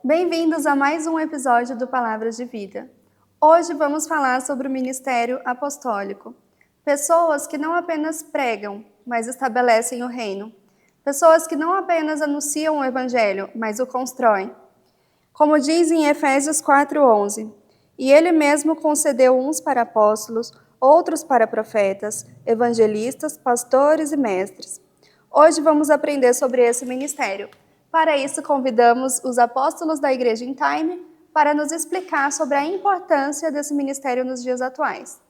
Bem-vindos a mais um episódio do Palavras de Vida. Hoje vamos falar sobre o ministério apostólico. Pessoas que não apenas pregam, mas estabelecem o reino. Pessoas que não apenas anunciam o evangelho, mas o constroem. Como diz em Efésios 4:11, e ele mesmo concedeu uns para apóstolos, outros para profetas, evangelistas, pastores e mestres. Hoje vamos aprender sobre esse ministério. Para isso, convidamos os apóstolos da Igreja em Time para nos explicar sobre a importância desse ministério nos dias atuais.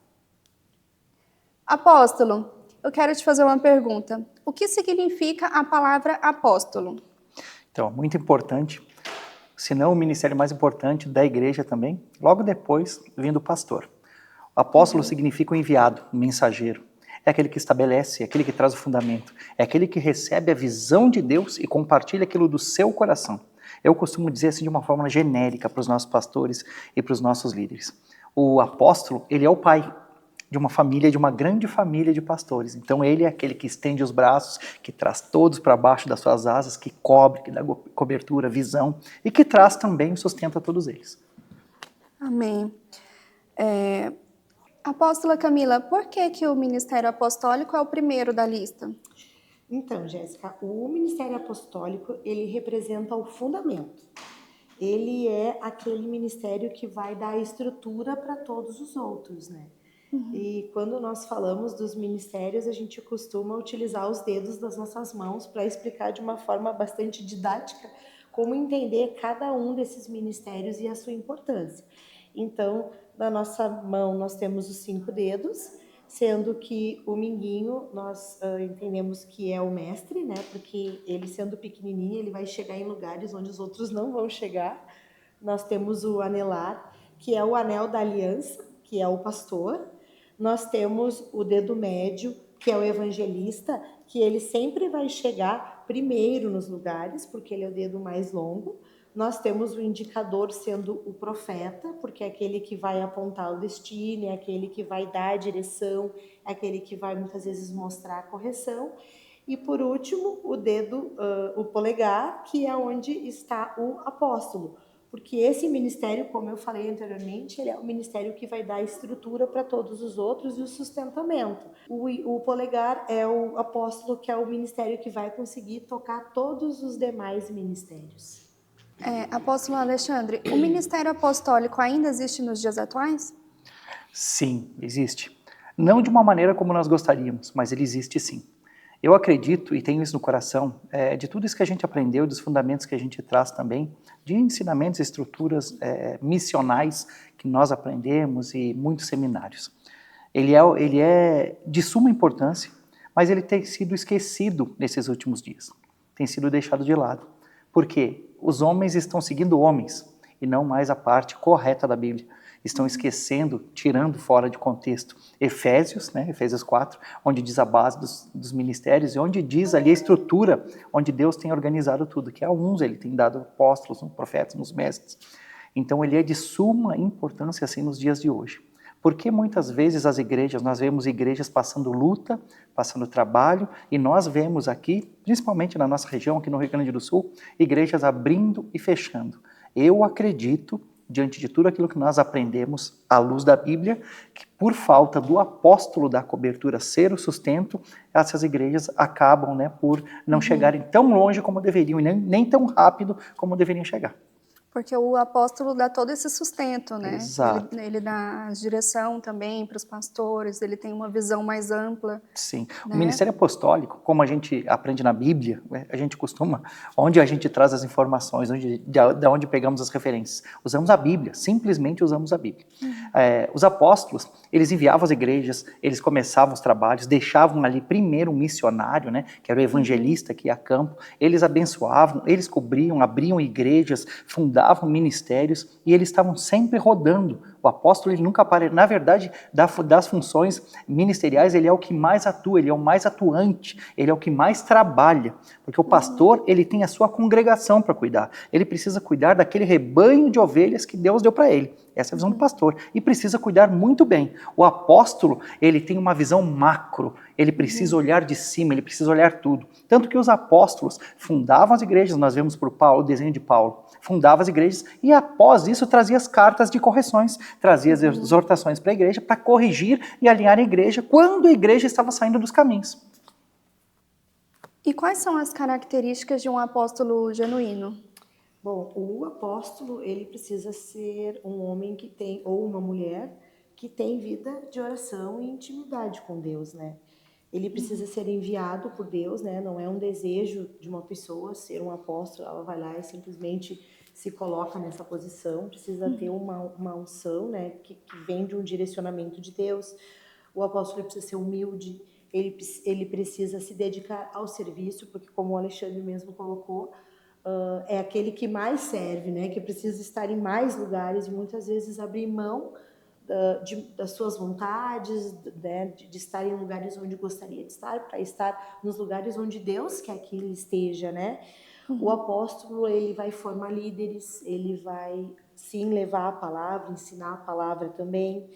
Apóstolo, eu quero te fazer uma pergunta. O que significa a palavra apóstolo? Então, muito importante, se não o ministério mais importante da igreja também, logo depois vindo o pastor. O apóstolo significa o enviado, o mensageiro. É aquele que estabelece, é aquele que traz o fundamento, é aquele que recebe a visão de Deus e compartilha aquilo do seu coração. Eu costumo dizer assim de uma forma genérica para os nossos pastores e para os nossos líderes. O apóstolo, ele é o pai de uma família, de uma grande família de pastores. Então ele é aquele que estende os braços, que traz todos para baixo das suas asas, que cobre, que dá cobertura, visão e que traz também e sustenta todos eles. Amém. Apóstola Camila, por que o ministério apostólico é o primeiro da lista? Então, Jéssica, o ministério apostólico, ele representa o fundamento. Ele é aquele ministério que vai dar estrutura para todos os outros, né? E quando nós falamos dos ministérios, a gente costuma utilizar os dedos das nossas mãos para explicar de uma forma bastante didática como entender cada um desses ministérios e a sua importância. Então, na nossa mão nós temos os 5 dedos, sendo que o minguinho nós entendemos que é o mestre, né? Porque ele sendo pequenininho, ele vai chegar em lugares onde os outros não vão chegar. Nós temos o anelar, que é o anel da aliança, que é o pastor. Nós temos o dedo médio, que é o evangelista, que ele sempre vai chegar primeiro nos lugares, porque ele é o dedo mais longo. Nós temos o indicador sendo o profeta, porque é aquele que vai apontar o destino, é aquele que vai dar a direção, é aquele que vai muitas vezes mostrar a correção. E por último, o dedo, o polegar, que é onde está o apóstolo. Porque esse ministério, como eu falei anteriormente, ele é o ministério que vai dar a estrutura para todos os outros e o sustentamento. O polegar é o apóstolo, que é o ministério que vai conseguir tocar todos os demais ministérios. Apóstolo Alexandre, o ministério apostólico ainda existe nos dias atuais? Sim, existe. Não de uma maneira como nós gostaríamos, mas ele existe sim. Eu acredito e tenho isso no coração, de tudo isso que a gente aprendeu, dos fundamentos que a gente traz também, de ensinamentos e estruturas missionais que nós aprendemos e muitos seminários. Ele é de suma importância, mas ele tem sido esquecido nesses últimos dias, tem sido deixado de lado. Por quê? Os homens estão seguindo homens e não mais a parte correta da Bíblia. Estão esquecendo, tirando fora de contexto Efésios, né, Efésios 4, onde diz a base dos ministérios e onde diz ali a estrutura, onde Deus tem organizado tudo, que a uns ele tem dado apóstolos, profetas, uns mestres. Então ele é de suma importância assim nos dias de hoje. Porque muitas vezes as igrejas, nós vemos igrejas passando luta, passando trabalho, e nós vemos aqui, principalmente na nossa região, aqui no Rio Grande do Sul, igrejas abrindo e fechando. Eu acredito, diante de tudo aquilo que nós aprendemos à luz da Bíblia, que por falta do apóstolo da cobertura ser o sustento, essas igrejas acabam por não chegarem tão longe como deveriam, e nem tão rápido como deveriam chegar. Porque o apóstolo dá todo esse sustento, né? Exato. Ele dá a direção também para os pastores, ele tem uma visão mais ampla. Sim. Né? O ministério apostólico, como a gente aprende na Bíblia, a gente costuma, onde a gente traz as informações, de onde pegamos as referências, usamos a Bíblia, simplesmente usamos a Bíblia. Os apóstolos, eles enviavam as igrejas, eles começavam os trabalhos, deixavam ali primeiro um missionário, né, que era o evangelista que ia a campo, eles abençoavam, eles cobriam, abriam igrejas, fundavam ministérios e eles estavam sempre rodando. O apóstolo, ele nunca para. Na verdade, das funções ministeriais, ele é o que mais atua, ele é o mais atuante, ele é o que mais trabalha. Porque o pastor, ele tem a sua congregação para cuidar. Ele precisa cuidar daquele rebanho de ovelhas que Deus deu para ele. Essa é a visão do pastor. E precisa cuidar muito bem. O apóstolo, ele tem uma visão macro. Ele precisa olhar de cima, ele precisa olhar tudo. Tanto que os apóstolos fundavam as igrejas, nós vemos por Paulo, o desenho de Paulo. Fundava as igrejas e após isso trazia as cartas de correções, trazia as exortações para a igreja para corrigir e alinhar a igreja quando a igreja estava saindo dos caminhos. E quais são as características de um apóstolo genuíno? Bom, o apóstolo, ele precisa ser um homem que tem, ou uma mulher, que tem vida de oração e intimidade com Deus, né? Ele precisa ser enviado por Deus, né? Não é um desejo de uma pessoa ser um apóstolo, ela vai lá e simplesmente se coloca nessa posição, precisa ter uma unção, né? Que vem de um direcionamento de Deus. O apóstolo precisa ser humilde, ele precisa se dedicar ao serviço, porque como o Alexandre mesmo colocou, é aquele que mais serve, né? Que precisa estar em mais lugares e muitas vezes abrir mão das suas vontades, né? De estar em lugares onde gostaria de estar, para estar nos lugares onde Deus quer que ele esteja, né? O apóstolo, ele vai formar líderes, ele vai sim levar a palavra, ensinar a palavra também.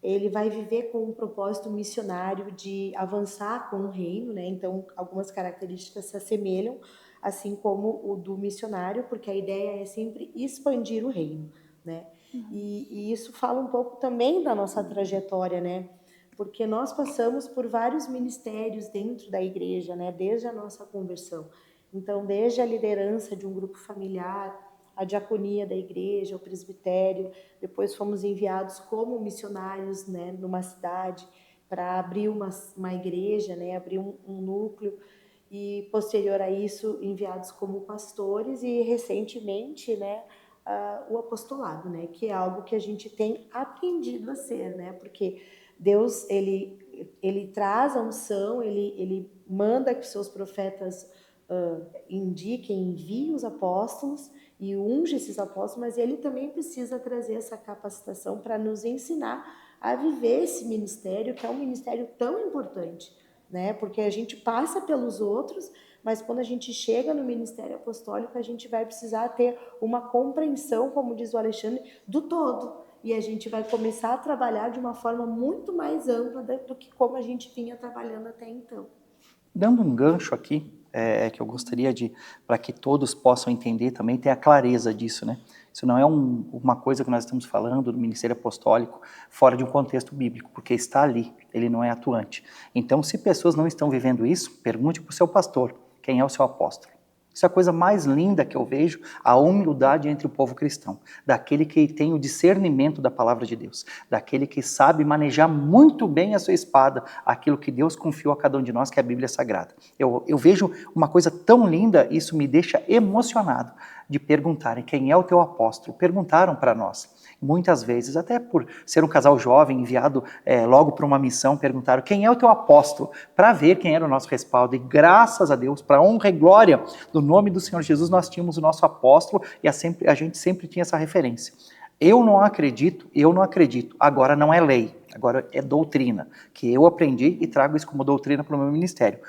Ele vai viver com um propósito missionário de avançar com o reino, né? Então, algumas características se assemelham, assim como o do missionário, porque a ideia é sempre expandir o reino, né? E isso fala um pouco também da nossa trajetória, né? Porque nós passamos por vários ministérios dentro da igreja, né? Desde a nossa conversão. Então, desde a liderança de um grupo familiar, a diaconia da igreja, o presbitério, depois fomos enviados como missionários, né, numa cidade para abrir uma igreja, né, abrir um núcleo, e posterior a isso enviados como pastores e recentemente, né, o apostolado, né, que é algo que a gente tem aprendido a ser, né, porque Deus ele traz a unção, ele manda que seus profetas indiquem, enviem os apóstolos e unge esses apóstolos, mas ele também precisa trazer essa capacitação para nos ensinar a viver esse ministério, que é um ministério tão importante, né? Porque a gente passa pelos outros, mas quando a gente chega no ministério apostólico, a gente vai precisar ter uma compreensão, como diz o Alexandre, do todo. E a gente vai começar a trabalhar de uma forma muito mais ampla do que como a gente vinha trabalhando até então. Dando um gancho aqui, que eu gostaria para que todos possam entender também, ter a clareza disso, né? Isso não é uma coisa que nós estamos falando do ministério apostólico fora de um contexto bíblico, porque está ali, ele não é atuante. Então, se pessoas não estão vivendo isso, pergunte para o seu pastor, quem é o seu apóstolo. Isso é a coisa mais linda que eu vejo, a humildade entre o povo cristão, daquele que tem o discernimento da palavra de Deus, daquele que sabe manejar muito bem a sua espada, aquilo que Deus confiou a cada um de nós, que é a Bíblia Sagrada. Eu vejo uma coisa tão linda, isso me deixa emocionado, de perguntarem quem é o teu apóstolo. Perguntaram para nós. Muitas vezes, até por ser um casal jovem enviado logo para uma missão, perguntaram quem é o teu apóstolo, para ver quem era o nosso respaldo. E graças a Deus, para a honra e glória do nome do Senhor Jesus, nós tínhamos o nosso apóstolo e a gente sempre tinha essa referência. Eu não acredito, agora não é lei, agora é doutrina, que eu aprendi e trago isso como doutrina para o meu ministério.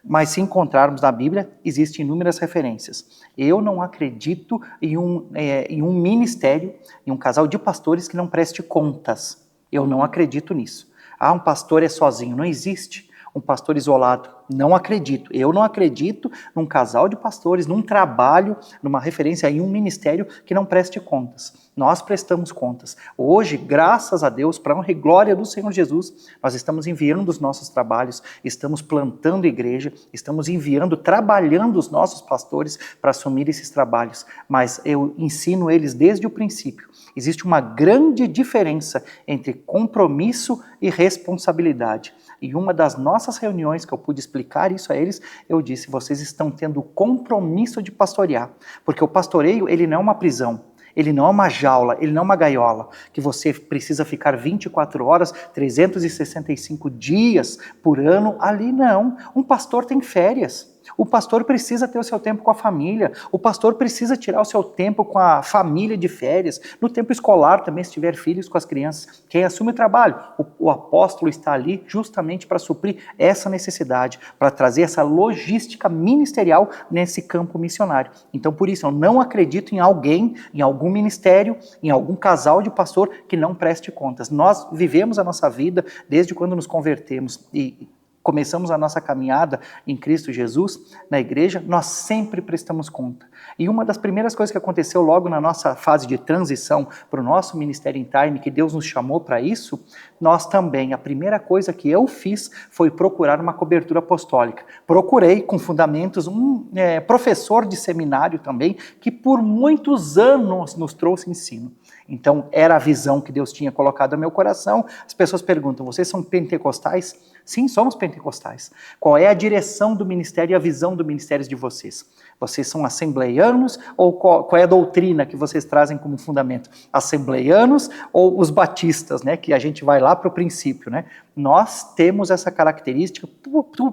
Mas se encontrarmos na Bíblia, existem inúmeras referências. Eu não acredito em um ministério, em um casal de pastores que não preste contas. Eu não acredito nisso. Um pastor é sozinho, não existe um pastor isolado. Não acredito. Eu não acredito num casal de pastores, num trabalho, numa referência em um ministério que não preste contas. Nós prestamos contas. Hoje, graças a Deus, para a honra e glória do Senhor Jesus, nós estamos enviando os nossos trabalhos, estamos plantando igreja, estamos enviando, trabalhando os nossos pastores para assumir esses trabalhos. Mas eu ensino eles desde o princípio. Existe uma grande diferença entre compromisso e responsabilidade. E uma das nossas reuniões que eu pude explicar isso a eles, eu disse, vocês estão tendo o compromisso de pastorear. Porque o pastoreio, ele não é uma prisão, ele não é uma jaula, ele não é uma gaiola, que você precisa ficar 24 horas, 365 dias por ano, ali não. Um pastor tem férias. O pastor precisa ter o seu tempo com a família, o pastor precisa tirar o seu tempo com a família de férias, no tempo escolar também, se tiver filhos com as crianças. Quem assume o trabalho, o apóstolo está ali justamente para suprir essa necessidade, para trazer essa logística ministerial nesse campo missionário. Então, por isso, eu não acredito em alguém, em algum ministério, em algum casal de pastor que não preste contas. Nós vivemos a nossa vida desde quando nos convertemos e começamos a nossa caminhada em Cristo Jesus, na igreja, nós sempre prestamos conta. E uma das primeiras coisas que aconteceu logo na nossa fase de transição para o nosso ministério em time, que Deus nos chamou para isso, nós também, a primeira coisa que eu fiz foi procurar uma cobertura apostólica. Procurei com fundamentos um professor de seminário também, que por muitos anos nos trouxe ensino. Então, era a visão que Deus tinha colocado no meu coração. As pessoas perguntam, vocês são pentecostais? Sim, somos pentecostais. Qual é a direção do ministério e a visão do ministério de vocês? Vocês são assembleianos ou qual é a doutrina que vocês trazem como fundamento? Assembleianos ou os batistas, né? Que a gente vai lá para o princípio, né? Nós temos essa característica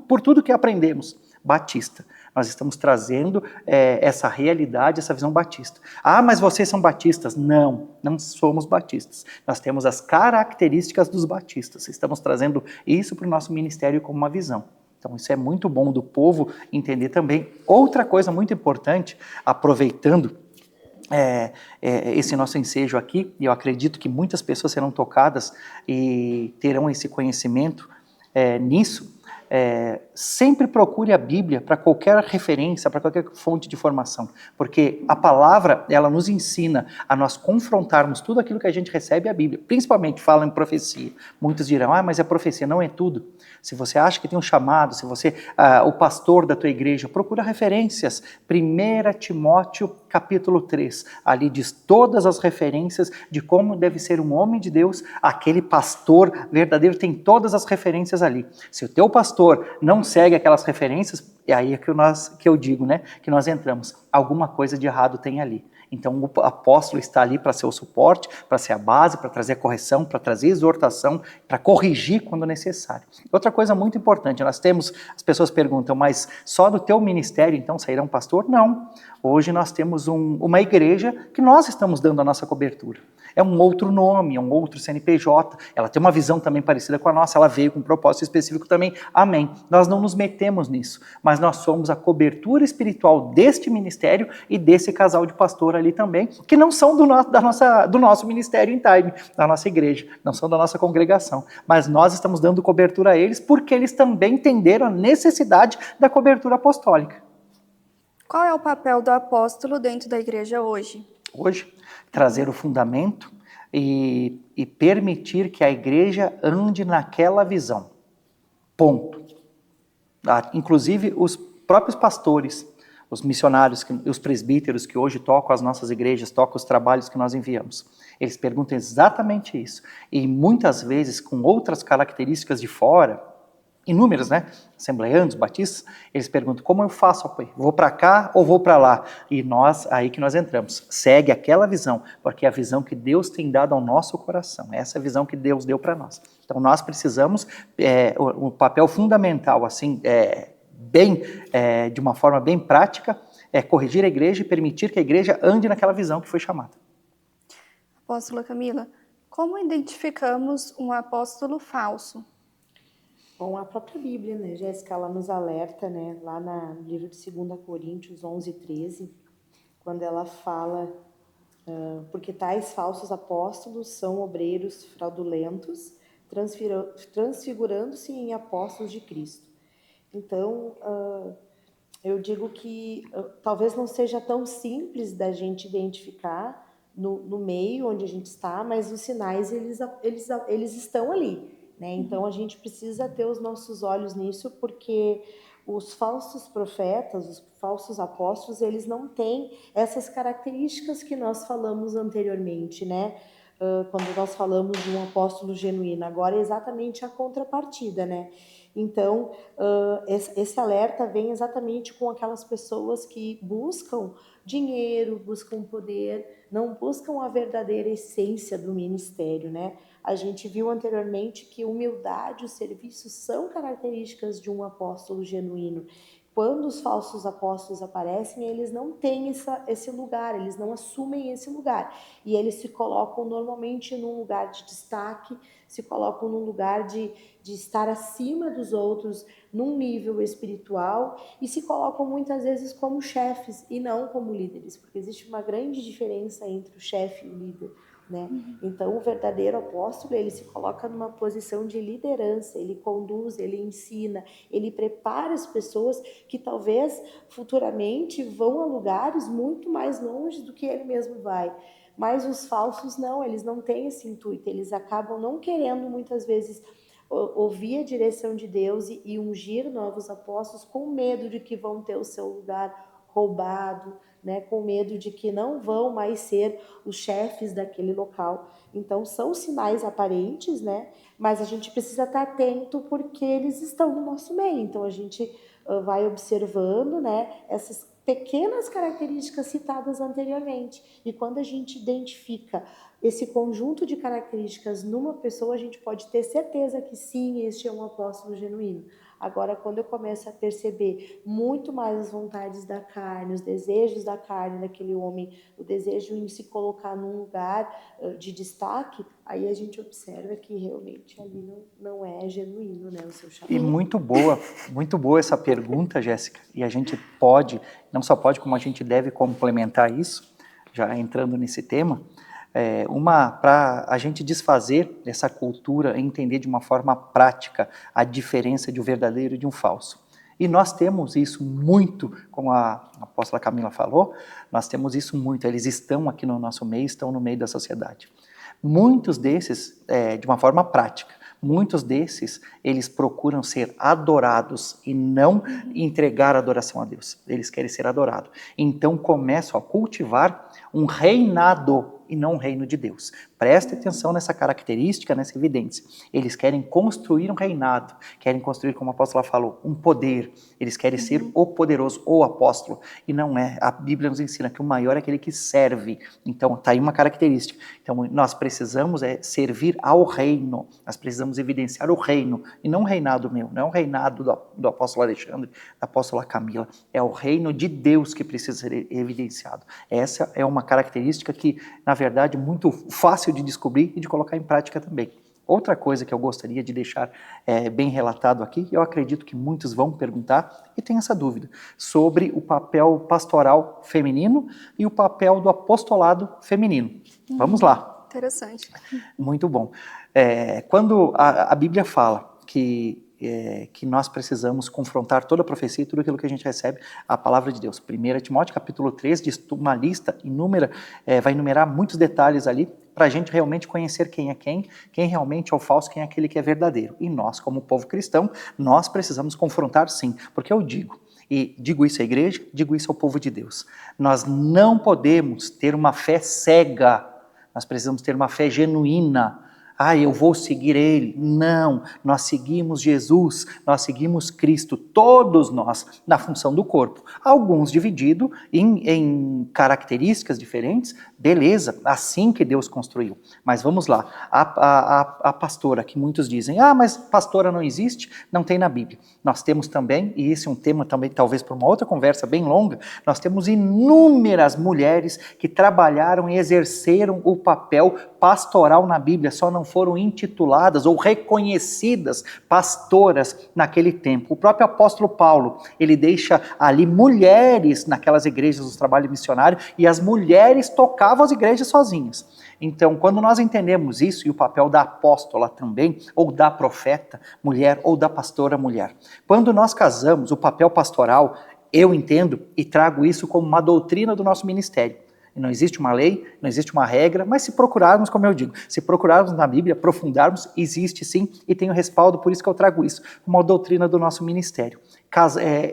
por tudo que aprendemos. Batista. Nós estamos trazendo essa realidade, essa visão batista. Ah, mas vocês são batistas? Não, não somos batistas. Nós temos as características dos batistas. Estamos trazendo isso para o nosso ministério como uma visão. Então isso é muito bom do povo entender também. Outra coisa muito importante, aproveitando esse nosso ensejo aqui, e eu acredito que muitas pessoas serão tocadas e terão esse conhecimento nisso, sempre procure a Bíblia para qualquer referência, para qualquer fonte de informação, porque a palavra, ela nos ensina a nós confrontarmos tudo aquilo que a gente recebe a Bíblia, principalmente fala em profecia. Muitos dirão, mas é profecia, não é tudo. Se você acha que tem um chamado, se você, o pastor da tua igreja, procura referências. 1 Timóteo capítulo 3, ali diz todas as referências de como deve ser um homem de Deus, aquele pastor verdadeiro tem todas as referências ali. Se o teu pastor não segue aquelas referências, é aí que eu digo, né, que nós entramos. Alguma coisa de errado tem ali. Então o apóstolo está ali para ser o suporte, para ser a base, para trazer a correção, para trazer exortação, para corrigir quando necessário. Outra coisa muito importante, as pessoas perguntam, mas só do teu ministério então sairá um pastor? Não. Hoje nós temos uma igreja que nós estamos dando a nossa cobertura. É um outro nome, é um outro CNPJ, ela tem uma visão também parecida com a nossa, ela veio com um propósito específico também, amém. Nós não nos metemos nisso, mas nós somos a cobertura espiritual deste ministério e desse casal de pastor ali também, que não são do nosso ministério em time, da nossa igreja, não são da nossa congregação, mas nós estamos dando cobertura a eles porque eles também entenderam a necessidade da cobertura apostólica. Qual é o papel do apóstolo dentro da igreja hoje? Hoje, trazer o fundamento e permitir que a igreja ande naquela visão. Ponto. Inclusive, os próprios pastores, os missionários, os presbíteros que hoje tocam as nossas igrejas, tocam os trabalhos que nós enviamos, eles perguntam exatamente isso. E muitas vezes, com outras características de fora, inúmeros, né? Assembleianos, batistas, eles perguntam, como eu faço? Vou para cá ou vou para lá? E aí que nós entramos. Segue aquela visão, porque é a visão que Deus tem dado ao nosso coração. Essa é a visão que Deus deu para nós. Então nós precisamos, o papel fundamental, assim, de uma forma bem prática, é corrigir a igreja e permitir que a igreja ande naquela visão que foi chamada. Apóstola Camila, como identificamos um apóstolo falso? Bom, a própria Bíblia, né, Jéssica, ela nos alerta, né, lá no livro de 2 Coríntios 11:13, quando ela fala, porque tais falsos apóstolos são obreiros fraudulentos, transfigurando-se em apóstolos de Cristo. Então, eu digo que talvez não seja tão simples da gente identificar no meio onde a gente está, mas os sinais, eles estão ali. Então, a gente precisa ter os nossos olhos nisso, porque os falsos profetas, os falsos apóstolos, eles não têm essas características que nós falamos anteriormente, né? Quando nós falamos de um apóstolo genuíno. Agora é exatamente a contrapartida, né? Então, esse alerta vem exatamente com aquelas pessoas que buscam dinheiro, buscam poder, não buscam a verdadeira essência do ministério, né? A gente viu anteriormente que humildade e o serviço são características de um apóstolo genuíno. quando os falsos apóstolos aparecem, eles não têm esse lugar, eles não assumem esse lugar. E eles se colocam normalmente num lugar de destaque, se colocam num lugar de estar acima dos outros, num nível espiritual, e se colocam muitas vezes como chefes e não como líderes, porque existe uma grande diferença entre o chefe e o líder, né? Então, o verdadeiro apóstolo, ele se coloca numa posição de liderança, ele conduz, ele ensina, ele prepara as pessoas que talvez futuramente vão a lugares muito mais longe do que ele mesmo vai. Mas os falsos não, eles não têm esse intuito, eles acabam não querendo muitas vezes ouvir a direção de Deus e ungir novos apóstolos com medo de que vão ter o seu lugar roubado, né, com medo de que não vão mais ser os chefes daquele local. Então são sinais aparentes, né, mas a gente precisa estar atento porque eles estão no nosso meio. Então a gente vai observando, né, essas pequenas características citadas anteriormente. E quando a gente identifica esse conjunto de características numa pessoa, a gente pode ter certeza que sim, este é um apóstolo genuíno. Agora, quando eu começo a perceber muito mais as vontades da carne, os desejos da carne daquele homem, o desejo em se colocar num lugar de destaque, aí a gente observa que realmente ali não é genuíno, né, o seu chamado. E muito boa essa pergunta, Jéssica. E a gente pode, não só pode, como a gente deve complementar isso, já entrando nesse tema, para a gente desfazer essa cultura e entender de uma forma prática a diferença de um verdadeiro e de um falso. E nós temos isso muito, como a apóstola Camila falou, nós temos isso muito, eles estão aqui no nosso meio, estão no meio da sociedade. Muitos desses, de uma forma prática, muitos desses, eles procuram ser adorados e não entregar adoração a Deus. Eles querem ser adorados. Então começam a cultivar um reinado e não um reino de Deus. Preste atenção nessa característica, nessa evidência. Eles querem construir um reinado, querem construir, como a apóstola falou, um poder. Eles querem ser o poderoso, o apóstolo. E não é. A Bíblia nos ensina que o maior é aquele que serve. Então, está aí uma característica. Então, nós precisamos servir ao reino. Nós precisamos evidenciar o reino. E não o reinado meu, não é o reinado do apóstolo Alexandre, da apóstola Camila. É o reino de Deus que precisa ser evidenciado. Essa é uma característica que, na verdade, muito fácil de descobrir e de colocar em prática também. Outra coisa que eu gostaria de deixar bem relatado aqui, eu acredito que muitos vão perguntar e tem essa dúvida, sobre o papel pastoral feminino e o papel do apostolado feminino. Vamos lá. Interessante. Muito bom. Quando a Bíblia fala que nós precisamos confrontar toda a profecia e tudo aquilo que a gente recebe, a palavra de Deus. 1 Timóteo capítulo 3 diz uma lista vai enumerar muitos detalhes ali para a gente realmente conhecer quem é quem realmente é o falso, quem é aquele que é verdadeiro. E nós, como povo cristão, nós precisamos confrontar sim, porque eu digo, e digo isso à igreja, digo isso ao povo de Deus, nós não podemos ter uma fé cega, nós precisamos ter uma fé genuína. Eu vou seguir Ele. Não, nós seguimos Jesus, nós seguimos Cristo, todos nós, na função do corpo. Alguns divididos em características diferentes, beleza, assim que Deus construiu. Mas vamos lá, a pastora, que muitos dizem, mas pastora não existe, não tem na Bíblia. Nós temos também, e esse é um tema também talvez para uma outra conversa bem longa, nós temos inúmeras mulheres que trabalharam e exerceram o papel pastoral na Bíblia, só não foram intituladas ou reconhecidas pastoras naquele tempo. O próprio apóstolo Paulo, ele deixa ali mulheres naquelas igrejas do trabalho missionário e as mulheres tocavam as igrejas sozinhas. Então, quando nós entendemos isso e o papel da apóstola também, ou da profeta mulher, ou da pastora mulher, quando nós casamos, o papel pastoral, eu entendo e trago isso como uma doutrina do nosso ministério. Não existe uma lei, não existe uma regra, mas se procurarmos, como eu digo, se procurarmos na Bíblia, aprofundarmos, existe sim, e tem o respaldo, por isso que eu trago isso, uma doutrina do nosso ministério.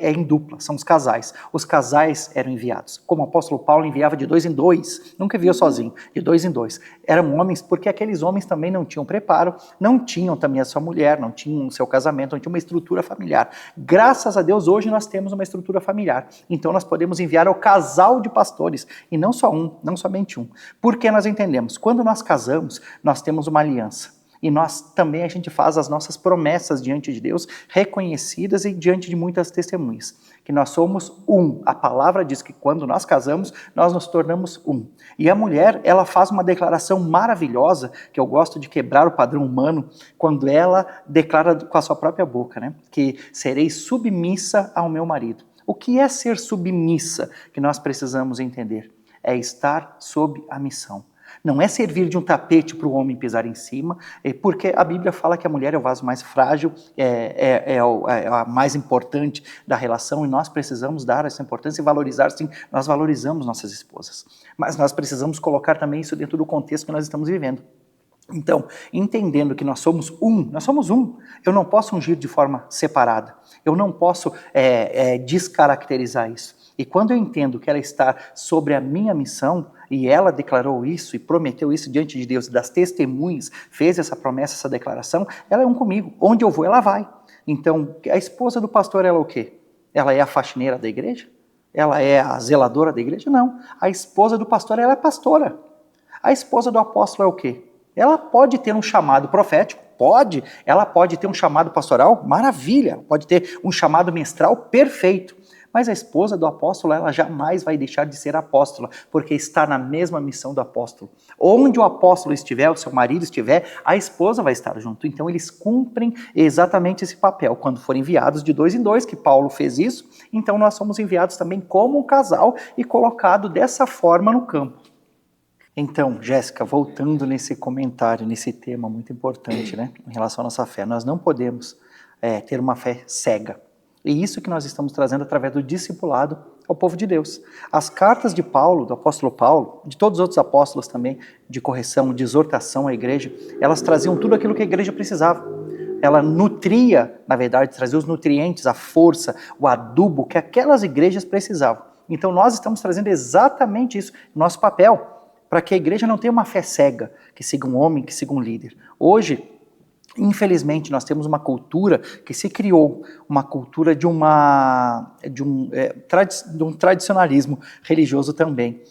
Em dupla, são os casais. Os casais eram enviados. Como o apóstolo Paulo enviava de 2 em 2, nunca enviou sozinho, de 2 em 2. Eram homens, porque aqueles homens também não tinham preparo, não tinham também a sua mulher, não tinham o seu casamento, não tinham uma estrutura familiar. Graças a Deus, hoje nós temos uma estrutura familiar. Então nós podemos enviar ao casal de pastores, e não só um, não somente um. Porque nós entendemos, quando nós casamos, nós temos uma aliança. E nós também, a gente faz as nossas promessas diante de Deus, reconhecidas e diante de muitas testemunhas. Que nós somos um. A palavra diz que quando nós casamos, nós nos tornamos um. E a mulher, ela faz uma declaração maravilhosa, que eu gosto de quebrar o padrão humano, quando ela declara com a sua própria boca, né? Que serei submissa ao meu marido. O que é ser submissa que nós precisamos entender? É estar sob a missão. Não é servir de um tapete para o homem pisar em cima, porque a Bíblia fala que a mulher é o vaso mais frágil, é a mais importante da relação, e nós precisamos dar essa importância e valorizar, sim, nós valorizamos nossas esposas. Mas nós precisamos colocar também isso dentro do contexto que nós estamos vivendo. Então, entendendo que nós somos um, eu não posso ungir de forma separada, eu não posso descaracterizar isso. E quando eu entendo que ela está sobre a minha missão, e ela declarou isso e prometeu isso diante de Deus, das testemunhas, fez essa promessa, essa declaração, ela é um comigo. Onde eu vou, ela vai. Então, a esposa do pastor, ela é o quê? Ela é a faxineira da igreja? Ela é a zeladora da igreja? Não. A esposa do pastor, ela é pastora. A esposa do apóstolo é o quê? Ela pode ter um chamado profético, pode. Ela pode ter um chamado pastoral, maravilha. Pode ter um chamado mestral, perfeito. Mas a esposa do apóstolo, ela jamais vai deixar de ser apóstola, porque está na mesma missão do apóstolo. Onde o apóstolo estiver, o seu marido estiver, a esposa vai estar junto. Então eles cumprem exatamente esse papel. Quando forem enviados de 2 em 2, que Paulo fez isso, então nós somos enviados também como um casal e colocado dessa forma no campo. Então, Jéssica, voltando nesse comentário, nesse tema muito importante, né, em relação à nossa fé, nós não podemos ter uma fé cega. E isso que nós estamos trazendo através do discipulado ao povo de Deus. As cartas de Paulo, do apóstolo Paulo, de todos os outros apóstolos também, de correção, de exortação à igreja, elas traziam tudo aquilo que a igreja precisava. Ela nutria, na verdade, trazia os nutrientes, a força, o adubo que aquelas igrejas precisavam. Então nós estamos trazendo exatamente isso, nosso papel, para que a igreja não tenha uma fé cega, que siga um homem, que siga um líder. Hoje, infelizmente, nós temos uma cultura que se criou, uma cultura de um tradicionalismo religioso também,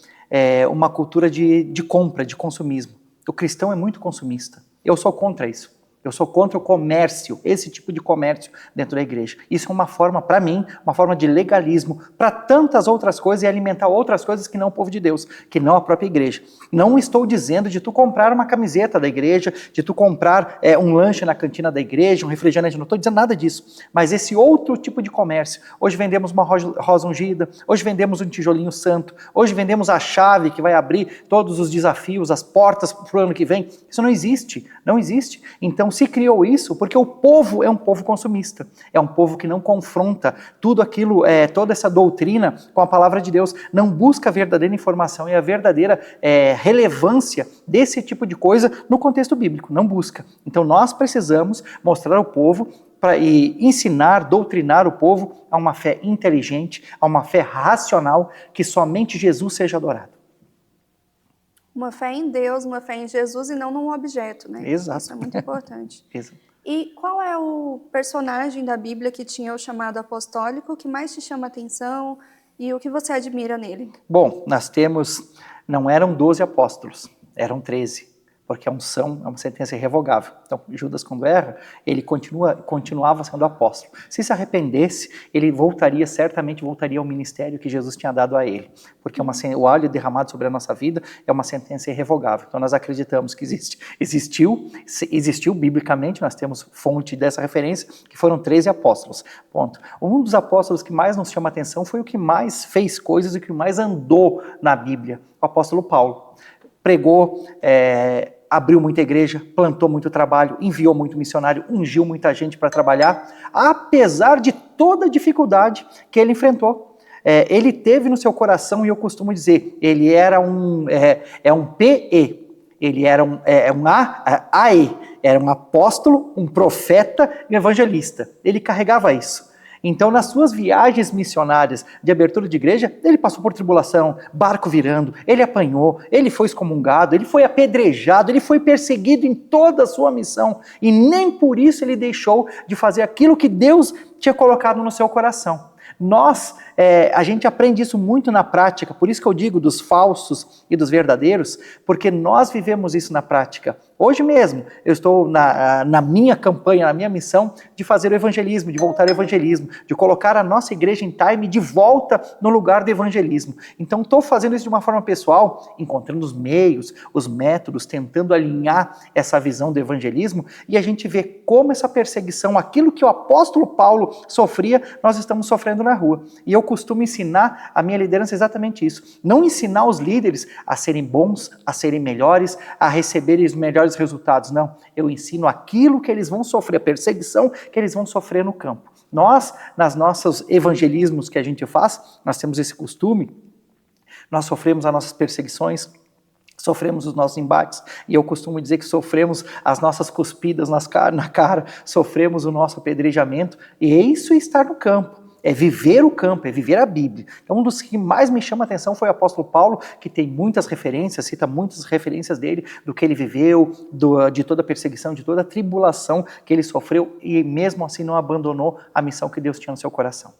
uma cultura de compra, de consumismo. O cristão é muito consumista. Eu sou contra isso. Eu sou contra o comércio, esse tipo de comércio dentro da igreja. Isso é uma forma, para mim, uma forma de legalismo para tantas outras coisas e alimentar outras coisas que não o povo de Deus, que não a própria igreja. Não estou dizendo de tu comprar uma camiseta da igreja, de tu comprar um lanche na cantina da igreja, um refrigerante, não estou dizendo nada disso. Mas esse outro tipo de comércio, hoje vendemos uma rosa ungida, hoje vendemos um tijolinho santo, hoje vendemos a chave que vai abrir todos os desafios, as portas para o ano que vem. Isso não existe, não existe. Então, se criou isso porque o povo é um povo consumista, é um povo que não confronta tudo aquilo, toda essa doutrina com a palavra de Deus, não busca a verdadeira informação e a verdadeira relevância desse tipo de coisa no contexto bíblico, não busca. Então nós precisamos mostrar ao povo e ensinar, doutrinar o povo a uma fé inteligente, a uma fé racional, que somente Jesus seja adorado. Uma fé em Deus, uma fé em Jesus e não num objeto, né? Exato. Isso é muito importante. Exato. E qual é o personagem da Bíblia que tinha o chamado apostólico que mais te chama a atenção e o que você admira nele? Bom, não eram 12 apóstolos, eram 13. Porque a unção é uma sentença irrevogável. Então, Judas, quando erra, ele continuava sendo apóstolo. Se arrependesse, ele certamente voltaria ao ministério que Jesus tinha dado a ele. Porque o óleo derramado sobre a nossa vida é uma sentença irrevogável. Então, nós acreditamos que existiu biblicamente, nós temos fonte dessa referência, que foram 13 apóstolos. Ponto. Um dos apóstolos que mais nos chama a atenção foi o que mais fez coisas e que mais andou na Bíblia, o apóstolo Paulo. Pregou, abriu muita igreja, plantou muito trabalho, enviou muito missionário, ungiu muita gente para trabalhar, apesar de toda a dificuldade que ele enfrentou. Ele teve no seu coração, e eu costumo dizer, ele era um PE, ele era um AE, era um apóstolo, um profeta e um evangelista. Ele carregava isso. Então, nas suas viagens missionárias de abertura de igreja, ele passou por tribulação, barco virando, ele apanhou, ele foi excomungado, ele foi apedrejado, ele foi perseguido em toda a sua missão. E nem por isso ele deixou de fazer aquilo que Deus tinha colocado no seu coração. A gente aprende isso muito na prática, por isso que eu digo dos falsos e dos verdadeiros, porque nós vivemos isso na prática. Hoje mesmo, eu estou na minha campanha, na minha missão de fazer o evangelismo, de voltar ao evangelismo, de colocar a nossa igreja em time de volta no lugar do evangelismo. Então, estou fazendo isso de uma forma pessoal, encontrando os meios, os métodos, tentando alinhar essa visão do evangelismo, e a gente vê como essa perseguição, aquilo que o apóstolo Paulo sofria, nós estamos sofrendo na rua. E eu costumo ensinar a minha liderança exatamente isso. Não ensinar os líderes a serem bons, a serem melhores, a receberem os melhores resultados. Não, eu ensino aquilo que eles vão sofrer, a perseguição que eles vão sofrer no campo. Nós, nas nossos evangelismos que a gente faz, nós temos esse costume, nós sofremos as nossas perseguições, sofremos os nossos embates, e eu costumo dizer que sofremos as nossas cuspidas na cara, sofremos o nosso apedrejamento, e isso é estar no campo. É viver o campo, é viver a Bíblia. Então, um dos que mais me chama a atenção foi o apóstolo Paulo, que tem muitas referências, cita muitas referências dele, do que ele viveu, de toda a perseguição, de toda a tribulação que ele sofreu, e mesmo assim não abandonou a missão que Deus tinha no seu coração.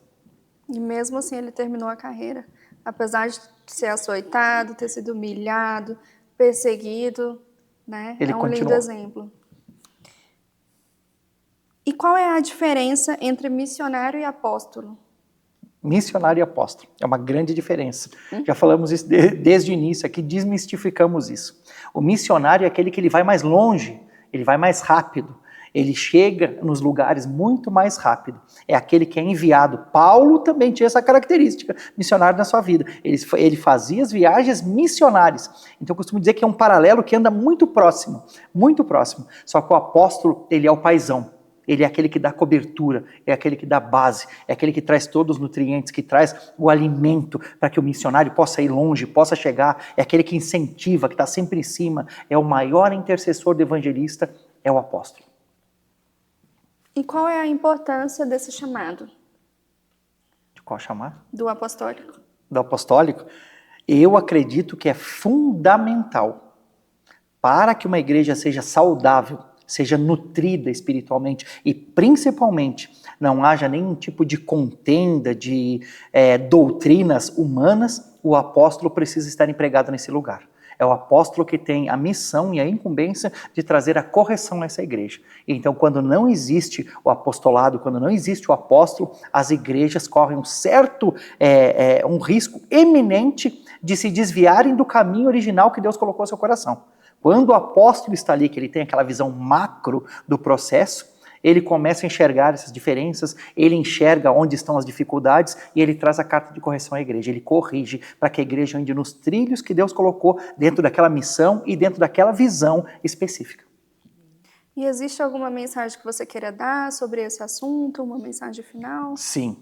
E mesmo assim ele terminou a carreira, apesar de ser açoitado, ter sido humilhado, perseguido, né? Ele é um continuou. lindo exemplo. E qual é a diferença entre missionário e apóstolo? Missionário e apóstolo. É uma grande diferença. Já falamos isso desde o início aqui, desmistificamos isso. O missionário é aquele que ele vai mais longe, ele vai mais rápido, ele chega nos lugares muito mais rápido. É aquele que é enviado. Paulo também tinha essa característica, missionário na sua vida. Ele fazia as viagens missionárias. Então eu costumo dizer que é um paralelo que anda muito próximo, muito próximo. Só que o apóstolo, ele é o paizão. Ele é aquele que dá cobertura, é aquele que dá base, é aquele que traz todos os nutrientes, que traz o alimento para que o missionário possa ir longe, possa chegar, é aquele que incentiva, que está sempre em cima, é o maior intercessor do evangelista, é o apóstolo. E qual é a importância desse chamado? De qual chamar? Do apostólico. Do apostólico? Eu acredito que é fundamental para que uma igreja seja saudável, seja nutrida espiritualmente e principalmente não haja nenhum tipo de contenda, de doutrinas humanas, o apóstolo precisa estar empregado nesse lugar. É o apóstolo que tem a missão e a incumbência de trazer a correção nessa igreja. Então, quando não existe o apostolado, quando não existe o apóstolo, as igrejas correm um risco eminente de se desviarem do caminho original que Deus colocou no seu coração. Quando o apóstolo está ali, que ele tem aquela visão macro do processo, ele começa a enxergar essas diferenças, ele enxerga onde estão as dificuldades e ele traz a carta de correção à igreja. Ele corrige para que a igreja ande nos trilhos que Deus colocou dentro daquela missão e dentro daquela visão específica. E existe alguma mensagem que você queira dar sobre esse assunto, uma mensagem final? Sim.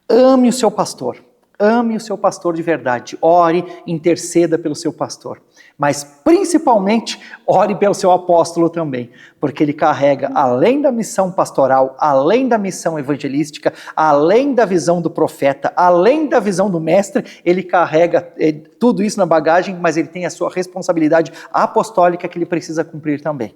Ame o seu pastor. Ame o seu pastor de verdade. Ore, interceda pelo seu pastor. Mas principalmente, ore pelo seu apóstolo também. Porque ele carrega, além da missão pastoral, além da missão evangelística, além da visão do profeta, além da visão do mestre, ele carrega tudo isso na bagagem, mas ele tem a sua responsabilidade apostólica que ele precisa cumprir também.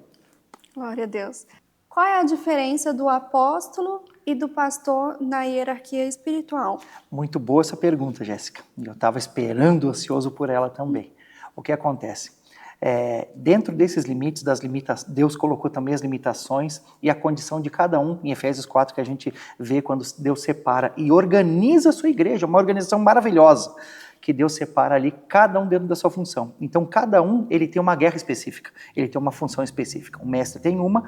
Glória a Deus. Qual é a diferença do apóstolo e do pastor na hierarquia espiritual? Muito boa essa pergunta, Jéssica. Eu estava esperando, ansioso por ela também. O que acontece? Dentro desses limites, Deus colocou também as limitações e a condição de cada um, em Efésios 4, que a gente vê quando Deus separa e organiza a sua igreja, uma organização maravilhosa, que Deus separa ali cada um dentro da sua função. Então, cada um, ele tem uma guerra específica, ele tem uma função específica. O mestre tem uma,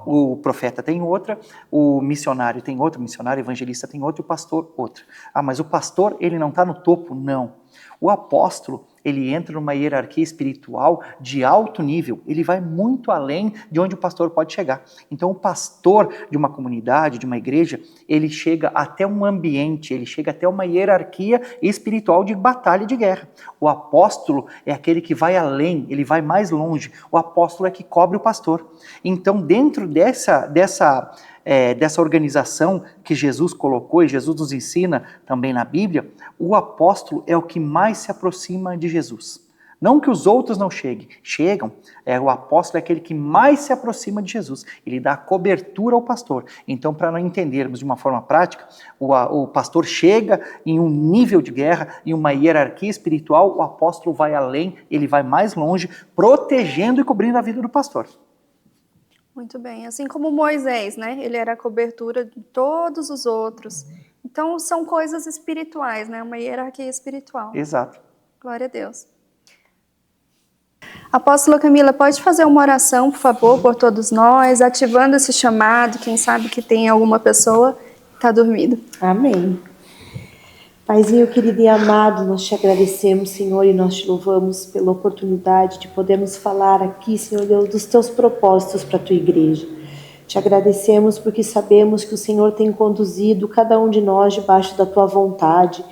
o profeta tem outra, o missionário tem outra, o missionário evangelista tem outra e o pastor outra. Ah, mas o pastor, ele não está no topo? Não. O apóstolo, ele entra numa hierarquia espiritual de alto nível, ele vai muito além de onde o pastor pode chegar. Então o pastor de uma comunidade, de uma igreja, ele chega até um ambiente, ele chega até uma hierarquia espiritual de batalha e de guerra. O apóstolo é aquele que vai além, ele vai mais longe. O apóstolo é que cobre o pastor. Então dentro dessa organização que Jesus colocou, e Jesus nos ensina também na Bíblia, o apóstolo é o que mais se aproxima de Jesus. Não que os outros não chegam, o apóstolo é aquele que mais se aproxima de Jesus, ele dá cobertura ao pastor. Então, para nós entendermos de uma forma prática, o pastor chega em um nível de guerra, em uma hierarquia espiritual, o apóstolo vai além, ele vai mais longe, protegendo e cobrindo a vida do pastor. Muito bem. Assim como Moisés, né? Ele era a cobertura de todos os outros. Então, são coisas espirituais, né? Uma hierarquia espiritual. Exato. Glória a Deus. Apóstola Camila, pode fazer uma oração, por favor, por todos nós, ativando esse chamado, quem sabe que tem alguma pessoa que está dormindo. Amém. Paizinho querido e amado, nós te agradecemos, Senhor, e nós te louvamos pela oportunidade de podermos falar aqui, Senhor Deus, dos teus propósitos para a tua igreja. Te agradecemos porque sabemos que o Senhor tem conduzido cada um de nós debaixo da tua vontade.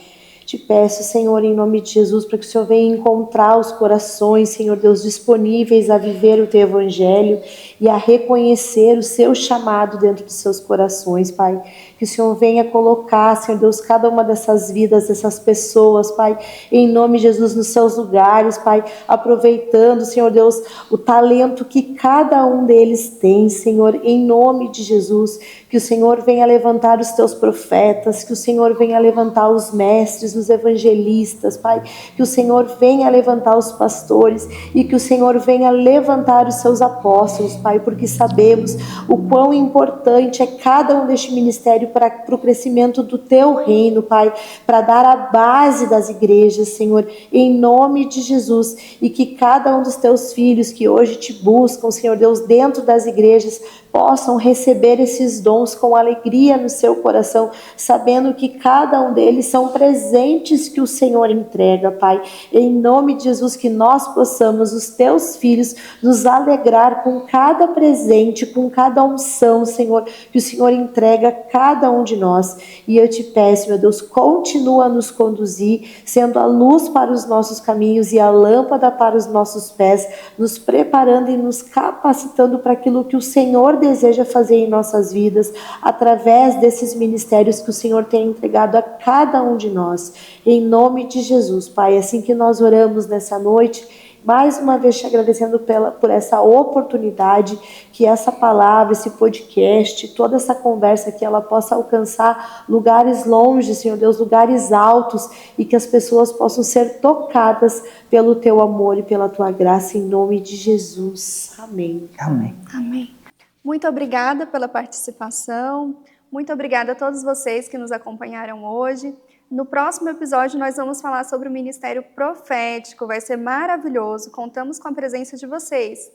Te peço, Senhor, em nome de Jesus, para que o Senhor venha encontrar os corações, Senhor Deus, disponíveis a viver o teu evangelho e a reconhecer o seu chamado dentro de seus corações, Pai. Que o Senhor venha colocar, Senhor Deus, cada uma dessas vidas, dessas pessoas, Pai, em nome de Jesus, nos seus lugares, Pai, aproveitando, Senhor Deus, o talento que cada um deles tem, Senhor, em nome de Jesus. Que o Senhor venha levantar os teus profetas, que o Senhor venha levantar os mestres, os evangelistas, Pai, que o Senhor venha levantar os pastores e que o Senhor venha levantar os seus apóstolos, Pai, porque sabemos o quão importante é cada um deste ministério para o crescimento do teu reino, Pai, para dar a base das igrejas, Senhor, em nome de Jesus, e que cada um dos teus filhos que hoje te buscam, Senhor Deus, dentro das igrejas, possam receber esses dons com alegria no seu coração, sabendo que cada um deles são presentes que o Senhor entrega, Pai. Em nome de Jesus, que nós possamos, os teus filhos, nos alegrar com cada presente, com cada unção, Senhor, que o Senhor entrega a cada um de nós. E eu te peço, meu Deus, continua a nos conduzir, sendo a luz para os nossos caminhos e a lâmpada para os nossos pés, nos preparando e nos capacitando para aquilo que o Senhor deseja fazer em nossas vidas, através desses ministérios que o Senhor tem entregado a cada um de nós. Em nome de Jesus, Pai, assim que nós oramos nessa noite, mais uma vez te agradecendo por essa oportunidade, que essa palavra, esse podcast, toda essa conversa, que ela possa alcançar lugares longes, Senhor Deus, lugares altos, e que as pessoas possam ser tocadas pelo teu amor e pela tua graça, em nome de Jesus. Amém. Amém. Amém. Muito obrigada pela participação. Muito obrigada a todos vocês que nos acompanharam hoje. No próximo episódio, nós vamos falar sobre o ministério profético. Vai ser maravilhoso. Contamos com a presença de vocês.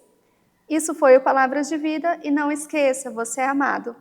Isso foi o Palavras de Vida. E não esqueça, você é amado.